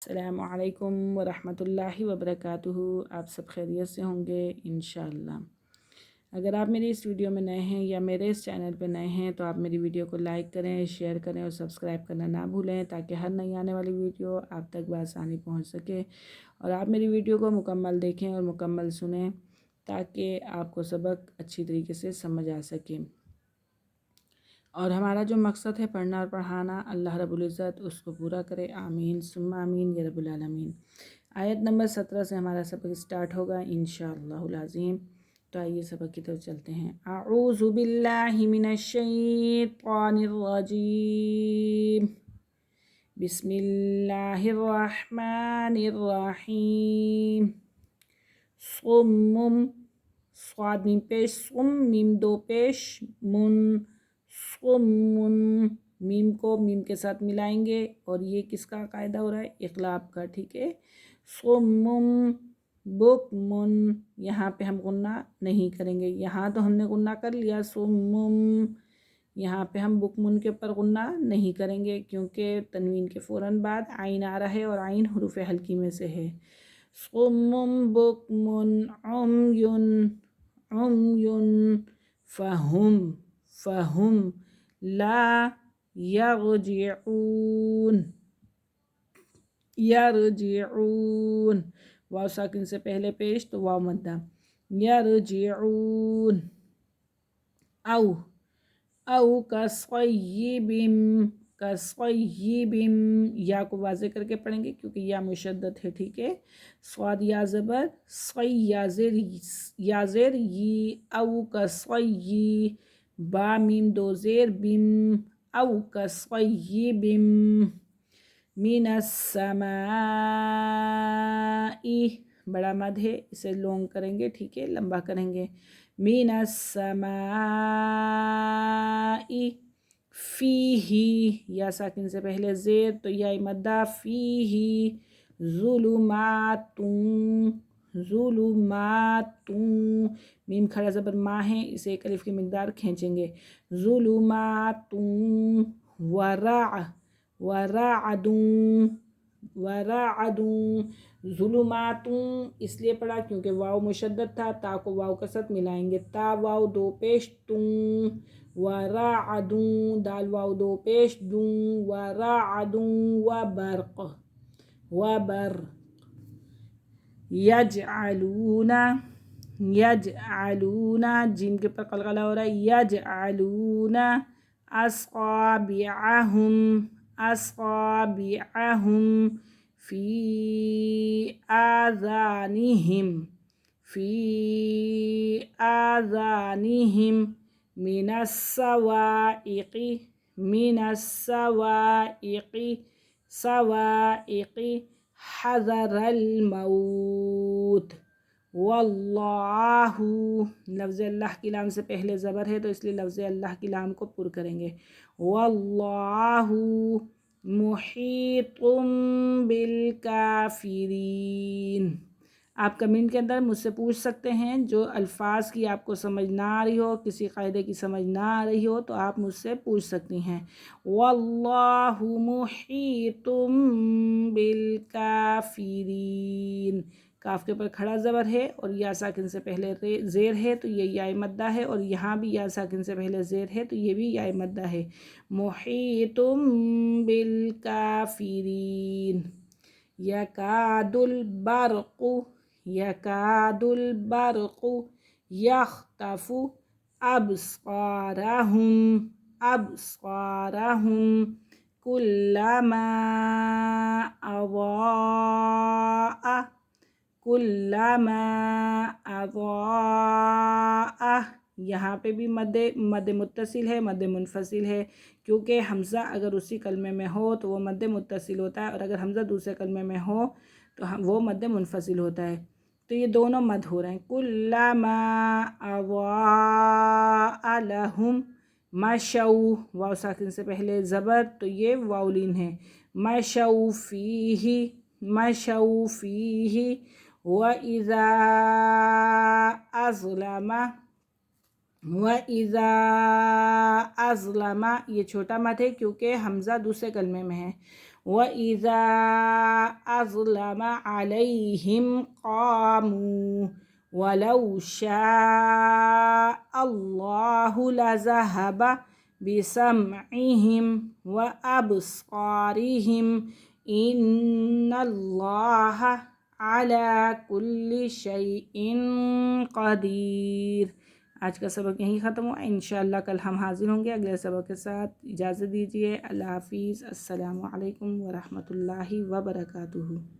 السلام علیکم ورحمۃ اللہ وبرکاتہ۔ آپ سب خیریت سے ہوں گے انشاءاللہ۔ اگر آپ میری اس ویڈیو میں نئے ہیں یا میرے اس چینل پہ نئے ہیں تو آپ میری ویڈیو کو لائک کریں، شیئر کریں اور سبسکرائب کرنا نہ بھولیں تاکہ ہر نئی آنے والی ویڈیو آپ تک بآسانی پہنچ سکے، اور آپ میری ویڈیو کو مکمل دیکھیں اور مکمل سنیں تاکہ آپ کو سبق اچھی طریقے سے سمجھ آ سکے، اور ہمارا جو مقصد ہے پڑھنا اور پڑھانا، اللہ رب العزت اس کو پورا کرے، آمین ثم آمین یا رب العالمین۔ آیت نمبر 17 سے ہمارا سبق سٹارٹ ہوگا انشاءاللہ العظیم۔ تو آئیے سبق کی طرف چلتے ہیں۔ اعوذ باللہ من الشیطان الرجیم، بسم اللہ الرحمن الرحیم۔ صم، صاد میم پیش، صم میم دو پیش، من، صم، میم کو میم کے ساتھ ملائیں گے، اور یہ کس کا قاعدہ ہو رہا ہے؟ اقلاب کا، ٹھیک ہے۔ صم بکم، یہاں پہ ہم غنہ نہیں کریں گے، یہاں تو ہم نے غنہ کر لیا صم، یہاں پہ ہم بکمن کے اوپر غنہ نہیں کریں گے کیونکہ تنوین کے فوراً بعد عین آ رہا ہے اور عین حروف حلقی میں سے ہے۔ صم بکمن عمیٌ، عمیٌ فہم، فہم لا یرجعون، یرجعون، واو ساکن سے پہلے پیش تو واو مدہ، یرجعون۔ او کصیب، کصیب، یا کو واضح کر کے پڑھیں گے کیونکہ یا مشدد ہے، ٹھیک ہے۔ صاد یا زبر، صی یا زیر، یا زیر یی، او کصی، با میم دو زیر بم، او کصیب من السماء، بڑا مد ہے اسے لونگ کریں گے، ٹھیک ہے، لمبا کریں گے۔ من السماء، فیہ، یا ساکن سے پہلے زیر تو یا مدہ، فیہ ظلمات، ظلمات، میم کھڑا زبر ما ہے، اسے ایک الف کی مقدار کھینچیں گے۔ ظلمات ورعد، ورعد، ظلمات اس لیے پڑھا کیونکہ واو مشدد تھا، تا کو واو کے ساتھ ملائیں گے، تا واو دو پیش توں، ورعد، دال واو دو پیش دوں، ورعد وبرق، وبرق، یجعلون، یجعلون، جیم کے پر قلقلہ ہو رہا ہے، یجعلون اصابعہم، اصابعہم فی آذانہم، فی آذانہم من الصواعق، من الصواعق، صواعق حذر الموت، واللہ، لفظ اللہ کی لام سے پہلے زبر ہے تو اس لیے لفظ اللہ کی لام کو پر کریں گے۔ واللہ محیط بالکافرین۔ آپ کمنٹ کے اندر مجھ سے پوچھ سکتے ہیں، جو الفاظ کی آپ کو سمجھ نہ آ رہی ہو، کسی قاعدے کی سمجھ نہ آ رہی ہو تو آپ مجھ سے پوچھ سکتی ہیں۔ واللہ محیط بالکافرین، کاف کے اوپر کھڑا زبر ہے اور یا ساکن سے پہلے زیر ہے تو یہ یا مدہ ہے، اور یہاں بھی یا ساکن سے پہلے زیر ہے تو یہ بھی یا مدہ ہے۔ محیط بالکافرین، یکاد البرق، یکاد البرق یخطف ابصارہم، ابصارہم کلما اضاء، کلما اضاء، یہاں پہ بھی مد متصل ہے، مد منفصل ہے، کیونکہ حمزہ اگر اسی کلمے میں ہو تو وہ مد متصل ہوتا ہے، اور اگر حمزہ دوسرے کلمے میں ہو تو وہ مد منفصل ہوتا ہے، تو یہ دونوں مد ہو رہے ہیں۔ کلما اضاء لہم، مشوا، واو ساکن سے پہلے زبر تو یہ واولین ہے، مشوا فیہ، مشوا فیہ، وَإِذَا أَظْلَمَ، وَإِذَا أَظْلَمَ، یہ چھوٹا مد ہے کیونکہ حمزہ دوسرے کلمے میں ہے۔ وَإِذَا أَظْلَمَ عَلَيْهِمْ قَامُوا وَلَوْ شَاءَ اللَّهُ لَذَهَبَ بِسَمْعِهِمْ وَأَبْصَارِهِمْ إِنَّ اللَّهَ عَلَى كُلِّ شَيْءٍ قدیر۔ آج کا سبق یہیں ختم ہوا، انشاءاللہ کل ہم حاضر ہوں گے اگلے سبق کے ساتھ۔ اجازت دیجیے، اللہ حافظ، السلام علیکم ورحمۃ اللہ وبرکاتہ۔